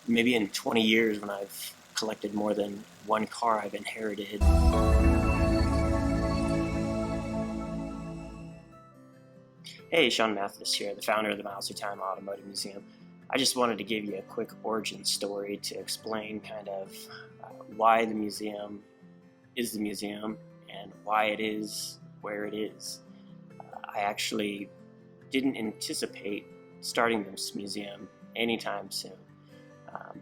maybe in 20 years when I've collected more than one car I've inherited. Hey, Sean Mathis here, the founder of the Through Time Automotive Museum. I just wanted to give you a quick origin story to explain kind of why the museum is the museum and why it is where it is. I actually didn't anticipate starting this museum anytime soon.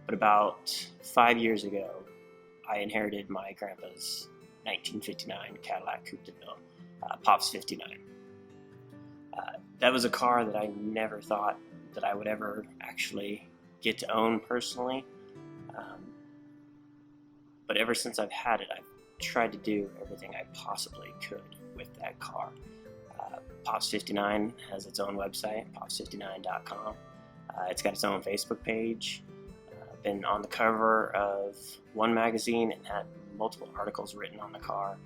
But about 5 years ago, I inherited my grandpa's 1959 Cadillac Coupe de Ville, Pop's 59. That was a car that I never thought that I would ever actually get to own personally. But ever since I've had it, I've tried to do everything I possibly could with that car. Pops 59 has its own website, pops59.com. It's got its own Facebook page. Been on the cover of one magazine and had multiple articles written on the car.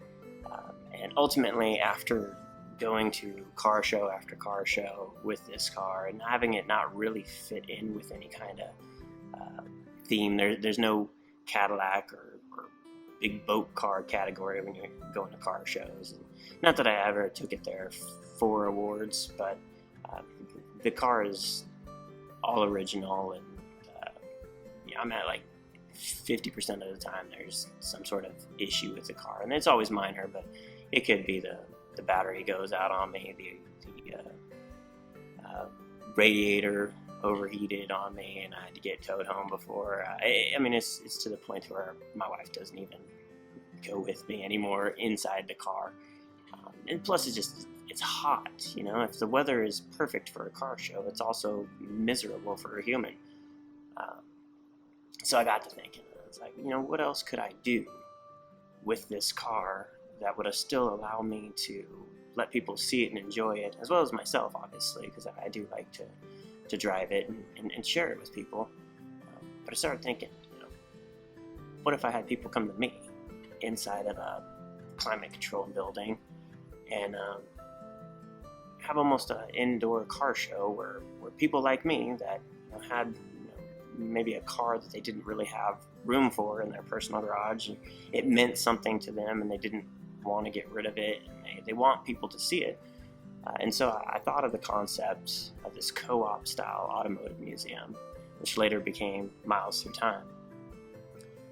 And ultimately, after going to car show after car show with this car and having it not really fit in with any kind of theme, there's no Cadillac or big boat car category when you're going to car shows. And not that I ever took it there for awards, but the car is all original, and I'm at like 50% of the time there's some sort of issue with the car, and it's always minor, but it could be the battery goes out on me, the radiator overheated on me, and I had to get towed home before. I mean, it's to the point where my wife doesn't even go with me anymore inside the car. And plus, it's hot. You know, if the weather is perfect for a car show, it's also miserable for a human. So I got to thinking, I was like, what else could I do with this car that would still allow me to let people see it and enjoy it, as well as myself, obviously, because I do like to drive it and share it with people. But I started thinking, what if I had people come to me inside of a climate-controlled building and have almost an indoor car show where people like me that had maybe a car that they didn't really have room for in their personal garage, and it meant something to them, and they didn't want to get rid of it, and they want people to see it. And so I thought of the concept of this co-op style automotive museum, which later became Miles Through Time.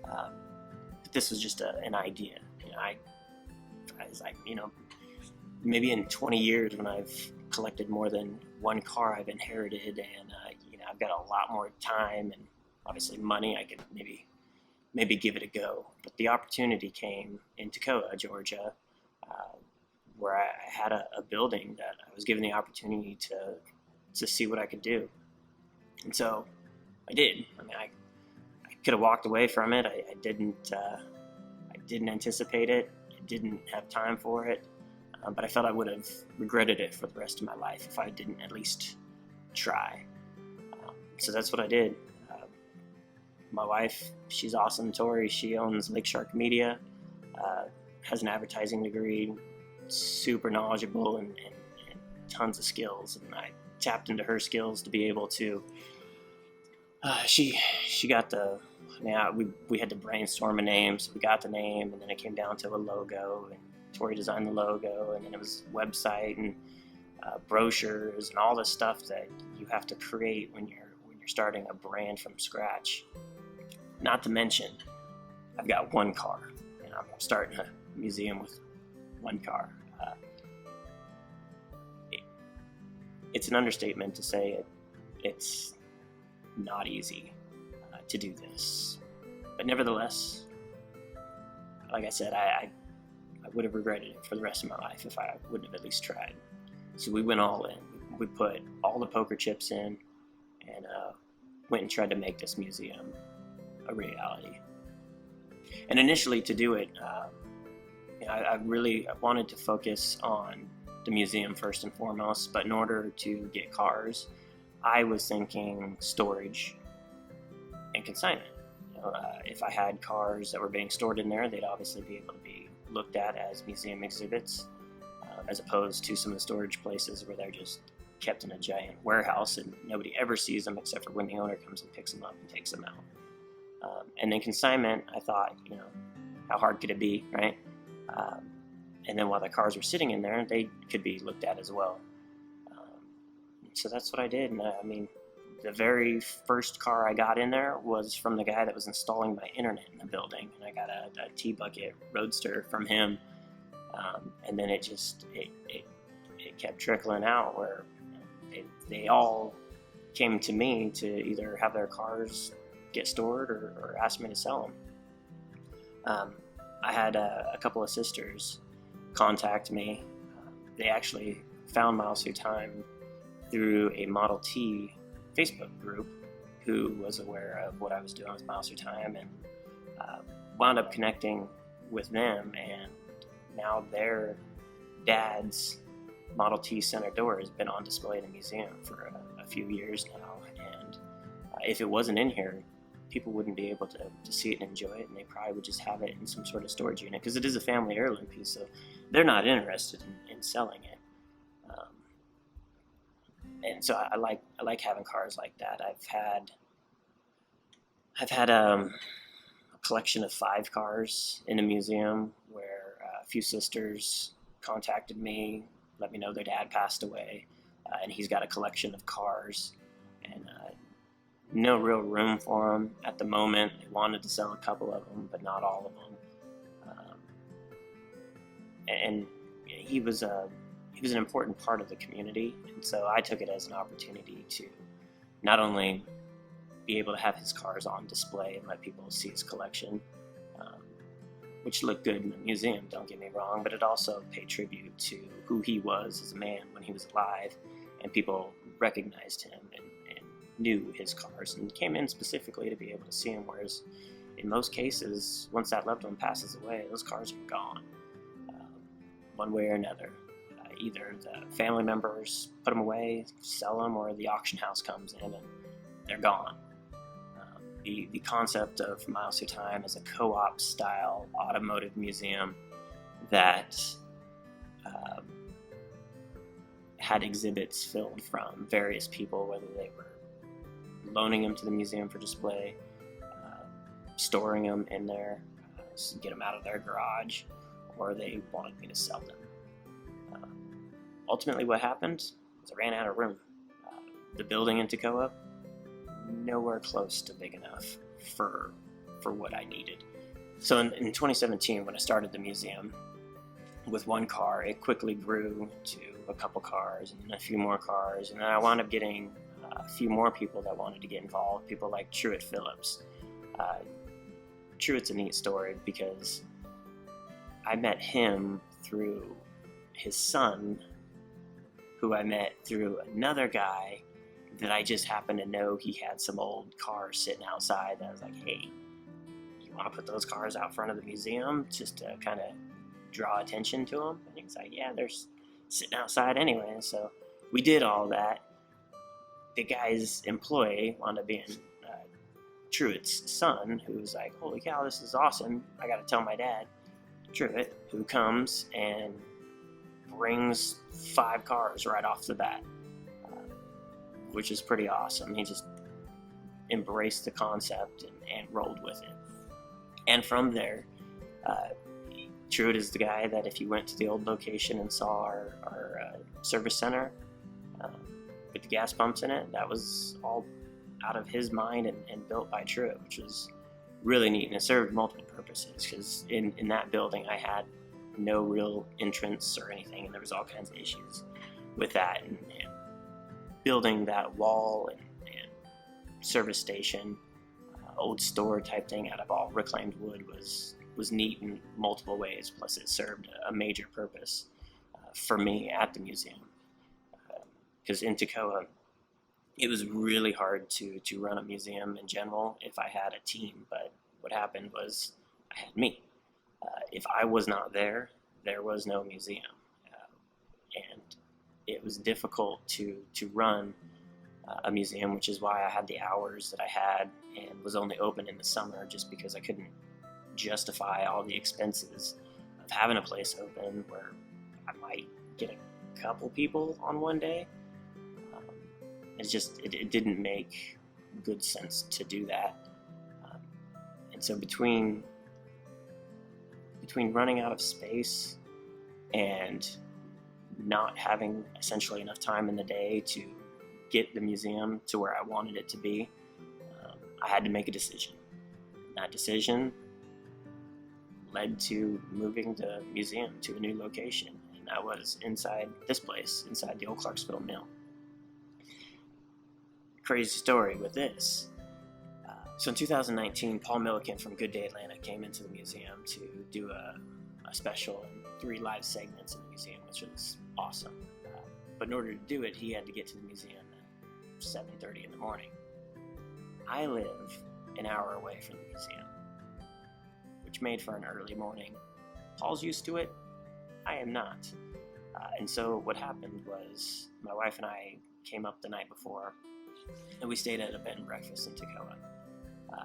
But this was just an idea. I was like, maybe in 20 years when I've collected more than one car I've inherited, and I've got a lot more time and obviously money, I could maybe give it a go. But the opportunity came in Toccoa, Georgia, where I had a building that I was given the opportunity to see what I could do. And so I did. I mean, I could have walked away from it. I didn't anticipate it. I didn't have time for it. But I felt I would have regretted it for the rest of my life if I didn't at least try. So that's what I did. My wife, she's awesome, Tori. She owns Lake Shark Media, has an advertising degree, super knowledgeable and tons of skills. And I tapped into her skills to be able to. She got we had to brainstorm a name, so we got the name, and then it came down to a logo, and Tori designed the logo, and then it was website and brochures and all the stuff that you have to create when you're starting a brand from scratch. Not to mention, I've got one car, and I'm starting a museum with one car. It's an understatement to say it's not easy to do this. But nevertheless, like I said, I would have regretted it for the rest of my life if I wouldn't have at least tried. So we went all in. We put all the poker chips in and went and tried to make this museum a reality. And initially, to do it, I wanted to focus on the museum first and foremost, but in order to get cars, I was thinking storage and consignment. If I had cars that were being stored in there, they'd obviously be able to be looked at as museum exhibits, as opposed to some of the storage places where they're just kept in a giant warehouse, and nobody ever sees them except for when the owner comes and picks them up and takes them out. And then consignment, I thought, how hard could it be, right? And then while the cars were sitting in there, they could be looked at as well. So that's what I did. And the very first car I got in there was from the guy that was installing my internet in the building. And I got a T-Bucket Roadster from him. And then it kept trickling out where they all came to me to either have their cars get stored or ask me to sell them. I had a couple of sisters contact me. They actually found Miles Through Time through a Model T Facebook group who was aware of what I was doing with Miles Through Time, and wound up connecting with them, and now their dad's Model T center door has been on display in the museum for a few years now, and if it wasn't in here, people wouldn't be able to see it and enjoy it, and they probably would just have it in some sort of storage unit because it is a family heirloom piece, so they're not interested in selling it. And so I like having cars like that. I've had a collection of 5 cars in a museum where a few sisters contacted me, let me know their dad passed away, and he's got a collection of cars, and no real room for them at the moment. They wanted to sell a couple of them, but not all of them. And he was an important part of the community, and so I took it as an opportunity to not only be able to have his cars on display and let people see his collection, which looked good in the museum, don't get me wrong, but it also paid tribute to who he was as a man when he was alive, and people recognized him and knew his cars and came in specifically to be able to see him, whereas in most cases, once that loved one passes away, those cars are gone, one way or another. Either the family members put them away, sell them, or the auction house comes in and they're gone. The concept of Miles Through Time is a co-op style automotive museum that had exhibits filled from various people, whether they were loaning them to the museum for display, storing them in there, to get them out of their garage, or they wanted me to sell them. Ultimately, what happened is I ran out of room. The building in Toccoa, nowhere close to big enough for what I needed. So in 2017, when I started the museum with one car, it quickly grew to a couple cars and then a few more cars, and then I wound up getting a few more people that wanted to get involved, people like Truett Phillips. Truett's a neat story because I met him through his son, who I met through another guy that I just happened to know. He had some old cars sitting outside. I was like, hey, you want to put those cars out front of the museum just to kind of draw attention to them? And he was like, yeah, they're sitting outside anyway. So we did all that. The guy's employee wound up being Truett's son, who was like, holy cow, this is awesome. I got to tell my dad. Truett, who comes and brings 5 cars right off the bat, which is pretty awesome. He just embraced the concept and rolled with it. And from there, Truett is the guy that if you went to the old location and saw our service center with the gas pumps in it, that was all out of his mind and built by Truett, which was really neat. And it served multiple purposes because in that building I had no real entrance or anything, and there was all kinds of issues with that, and building that wall and service station, old store type thing out of all reclaimed wood was neat in multiple ways, plus it served a major purpose for me at the museum, because in Toccoa it was really hard to run a museum in general if I had a team, but what happened was I had me. If I was not there, there was no museum. And it was difficult to run a museum, which is why I had the hours that I had and was only open in the summer, just because I couldn't justify all the expenses of having a place open where I might get a couple people on one day it didn't make good sense to do that. And so between running out of space and not having essentially enough time in the day to get the museum to where I wanted it to be, I had to make a decision. And that decision led to moving the museum to a new location, and that was inside this place, inside the Old Clarkesville Mill. Crazy story with this. So in 2019, Paul Milliken from Good Day Atlanta came into the museum to do a special and 3 live segments in the museum, which was awesome. But in order to do it, he had to get to the museum at 7:30 in the morning. I live an hour away from the museum, which made for an early morning. Paul's used to it. I am not. And so what happened was my wife and I came up the night before, and we stayed at a bed and breakfast in Toccoa,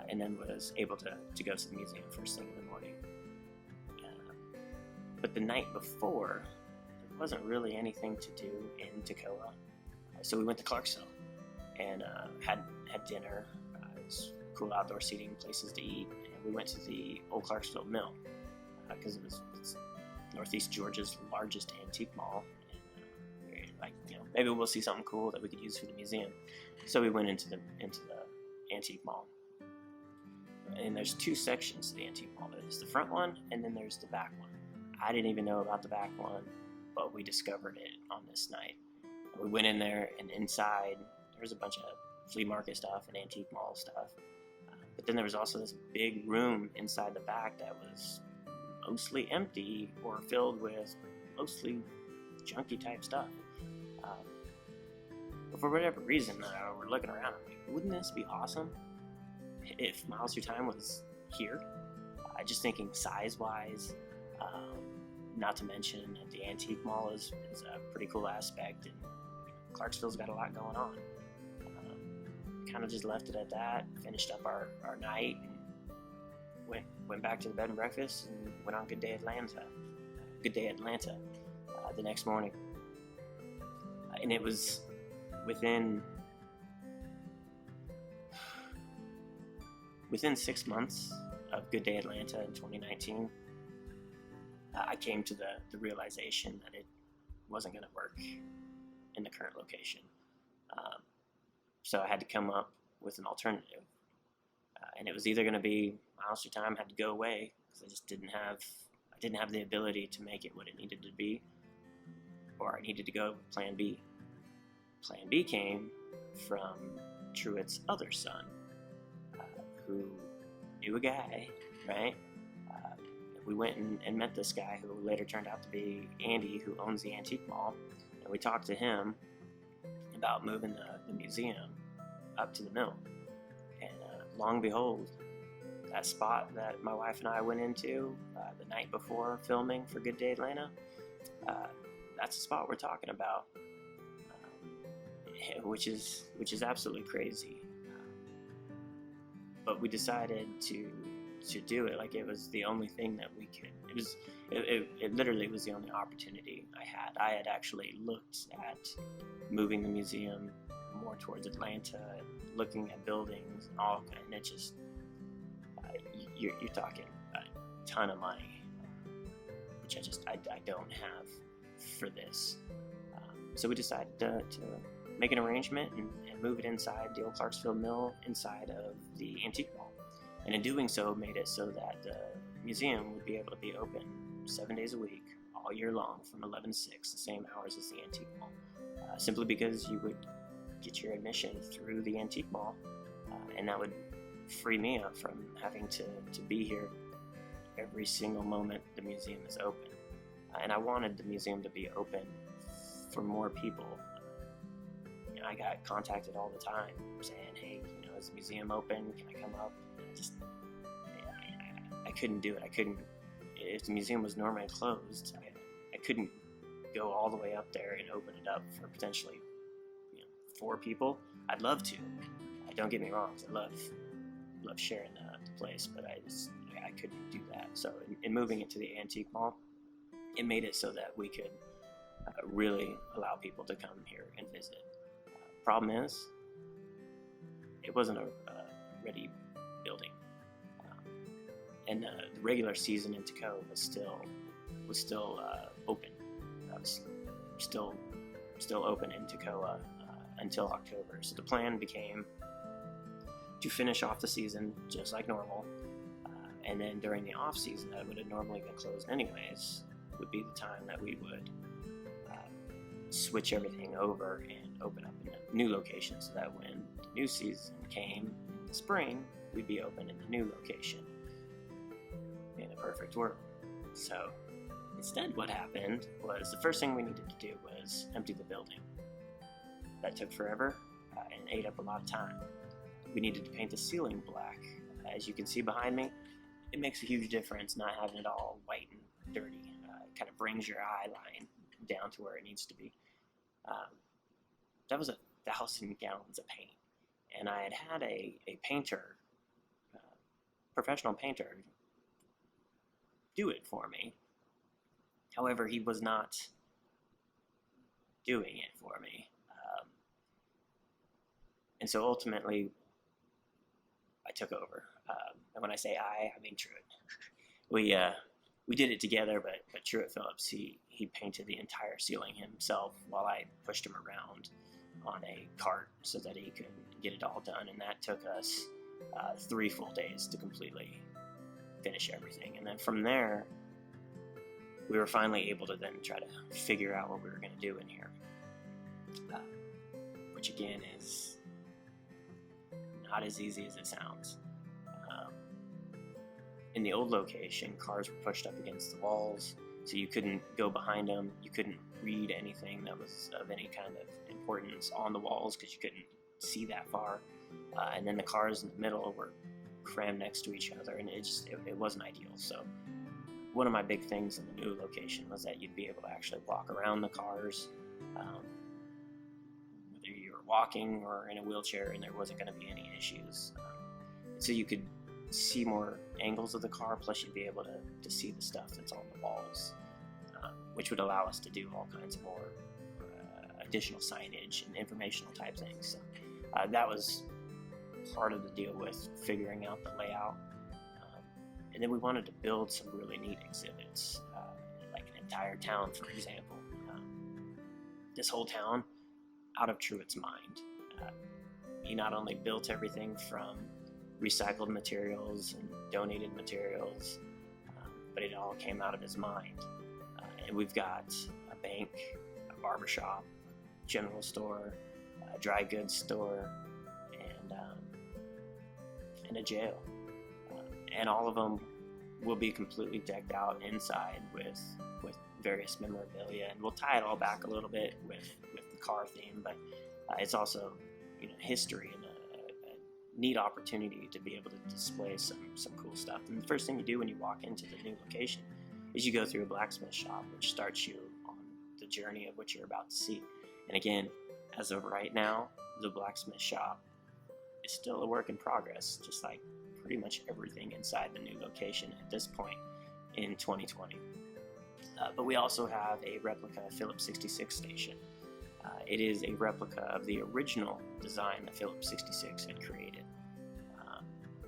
and then was able to go to the museum first thing in the morning. But the night before, there wasn't really anything to do in Toccoa, so we went to Clarksville and had dinner. It was cool outdoor seating, places to eat, and we went to the Old Clarkesville Mill because it's Northeast Georgia's largest antique mall. And, maybe we'll see something cool that we could use for the museum. So we went into the antique mall. And there's 2 sections to the antique mall. There's the front one, and then there's the back one. I didn't even know about the back one, but we discovered it on this night. And we went in there, and inside there was a bunch of flea market stuff and antique mall stuff. But then there was also this big room inside the back that was mostly empty or filled with mostly junky type stuff. But for whatever reason, we're looking around, I'm like, wouldn't this be awesome if Miles Through Time was here? Just thinking size-wise, not to mention that the antique mall is a pretty cool aspect, and Clarksville's got a lot going on. Kind of just left it at that, finished up our night, and went back to the bed and breakfast, and went on Good Day Atlanta the next morning. And it was within 6 months of Good Day Atlanta in 2019, I came to the realization that it wasn't going to work in the current location. So I had to come up with an alternative. And it was either going to be Miles Through Time had to go away because I just didn't have the ability to make it what it needed to be, or I needed to go with Plan B. Plan B came from Truett's other son, who knew a guy, right? We went and met this guy who later turned out to be Andy, who owns the antique mall, and we talked to him about moving the museum up to the mill. And long and behold, that spot that my wife and I went into the night before filming for Good Day Atlanta, that's the spot we're talking about, which is absolutely crazy. But we decided to do it. Like, it was the only thing that we could. It literally was the only opportunity I had. I had actually looked at moving the museum more towards Atlanta, looking at buildings and all, and it just you're talking a ton of money, which I don't have for this. So we decided to make an arrangement and move it inside the Old Clarkesville Mill, inside of the antique mall. And in doing so, made it so that the museum would be able to be open 7 days a week, all year long, from 11 to 6, the same hours as the antique mall. Simply because you would get your admission through the antique mall, and that would free me up from having to be here every single moment the museum is open. And I wanted the museum to be open for more people. I got contacted all the time saying, hey, is the museum open? Can I come up? I couldn't do it. I couldn't. If the museum was normally closed, I couldn't go all the way up there and open it up for potentially 4 people. I'd love to. Don't get me wrong, 'cause I love sharing the place, but I couldn't do that. So in moving it to the antique mall, it made it so that we could really allow people to come here and visit. Problem is, it wasn't a ready building, and the regular season in Toccoa was still open. Was still open in Toccoa until October. So the plan became to finish off the season just like normal, and then during the off season that would have normally been closed anyways would be the time that we would switch everything over and open up in a new location, so that when the new season came in the spring, we'd be open in the new location in a perfect world. So instead, what happened was the first thing we needed to do was empty the building. That took forever and ate up a lot of time. We needed to paint the ceiling black. As you can see behind me, it makes a huge difference not having it all white and dirty. It kind of brings your eye line down to where it needs to be. That was 1,000 gallons of paint. And I had a painter, professional painter, do it for me. However, he was not doing it for me. And so ultimately, I took over. And when I say I mean Truett. We did it together, but Truett Phillips, he painted the entire ceiling himself while I pushed him around on a cart so that he could get it all done. And that took us 3 full days to completely finish everything. And then from there, we were finally able to then try to figure out what we were going to do in here, which again is not as easy as it sounds. In the old location, cars were pushed up against the walls, so you couldn't go behind them. You couldn't read anything that was of any kind of importance on the walls because you couldn't see that far. And then the cars in the middle were crammed next to each other, and it wasn't ideal. So one of my big things in the new location was that you'd be able to actually walk around the cars, whether you were walking or in a wheelchair, and there wasn't going to be any issues. So you could see more angles of the car, plus you'd be able to see the stuff that's on the walls, which would allow us to do all kinds of more additional signage and informational type things. So that was part of the deal with figuring out the layout. And then we wanted to build some really neat exhibits, like an entire town, for example. This whole town, out of Truett's mind. He not only built everything from recycled materials and donated materials, but it all came out of his mind. And we've got a bank, a barbershop, general store, a dry goods store, and a jail. And all of them will be completely decked out inside with various memorabilia, and we'll tie it all back a little bit with the car theme, but it's also history and a neat opportunity to be able to display some cool stuff. And the first thing you do when you walk into the new location is you go through a blacksmith shop, which starts you on the journey of what you're about to see. And again, as of right now, the blacksmith shop is still a work in progress, just like pretty much everything inside the new location at this point in 2020. But we also have a replica Phillips 66 station. It is a replica of the original design that Phillips 66 had created.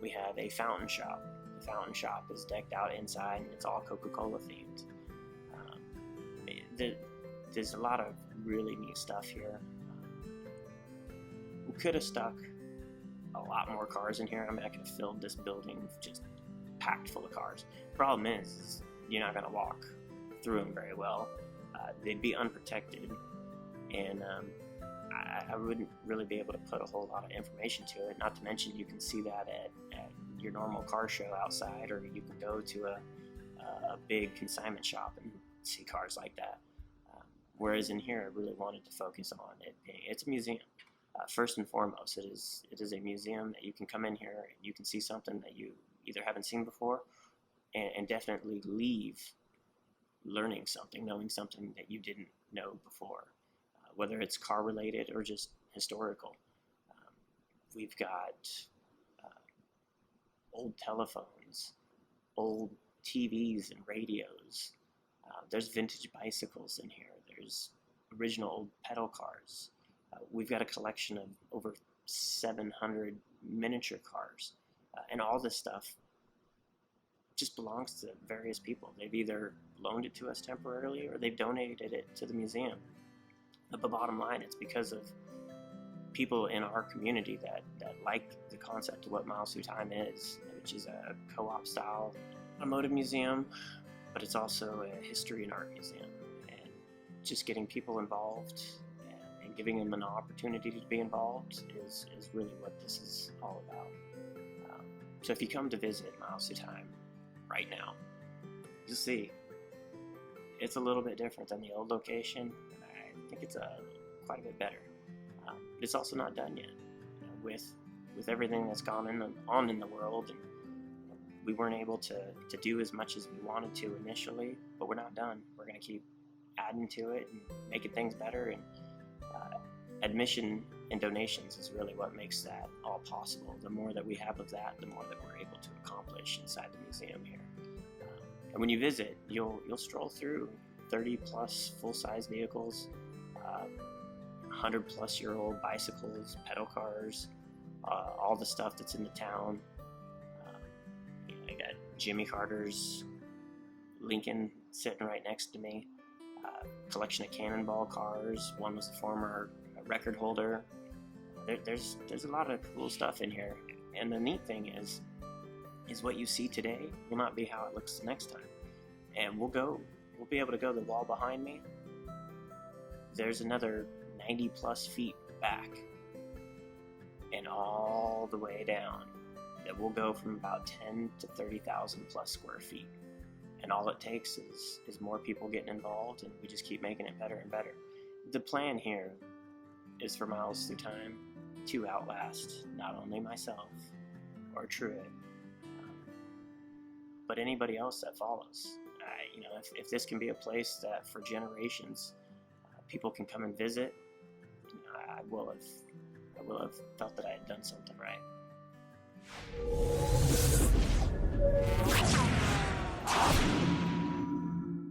We have a fountain shop. The fountain shop is decked out inside, and it's all Coca-Cola themed. There's a lot of really neat stuff here. We could have stuck a lot more cars in here. I mean, I could have filled this building just packed full of cars. Problem is you're not going to walk through them very well. They'd be unprotected, and I wouldn't really be able to put a whole lot of information to it. Not to mention, you can see that at your normal car show outside, or you can go to a big consignment shop and see cars like that. Whereas in here, I really wanted to focus on it. It's a museum. First and foremost, it is a museum that you can come in here and you can see something that you either haven't seen before, and definitely leave learning something, knowing something that you didn't know before, whether it's car related or just historical. We've got old telephones, old TVs and radios. There's vintage bicycles in here. There's original old pedal cars. We've got a collection of over 700 miniature cars, and all this stuff just belongs to various people. They've either loaned it to us temporarily or they've donated it to the museum. But the bottom line, it's because of people in our community that like the concept of what Miles Through Time is, which is a co-op style automotive museum, but it's also a history and art museum. And just getting people involved and giving them an opportunity to be involved is really what this is all about. So if you come to visit Miles Through Time right now, you'll see it's a little bit different than the old location. I think it's quite a bit better. But it's also not done yet. With everything that's gone on in the world, and we weren't able to do as much as we wanted to initially, but we're not done. We're going to keep adding to it and making things better, and admission and donations is really what makes that all possible. The more that we have of that, the more that we're able to accomplish inside the museum here. And when you visit, you'll stroll through 30 plus full-size vehicles, 100 plus year old bicycles, pedal cars, all the stuff that's in the town. I got Jimmy Carter's Lincoln sitting right next to me, collection of Cannonball cars. One was the former record holder. There's a lot of cool stuff in here, and the neat thing is what you see today will not be how it looks the next time. And we'll be able to go the wall behind me. There's another 90 plus feet back and all the way down that will go from about 10 to 30,000 plus square feet. And all it takes is more people getting involved, and we just keep making it better and better. The plan here is for Miles Through Time to outlast not only myself or Truett, but anybody else that follows. If this can be a place that for generations people can come and visit, I will have felt that I had done something right.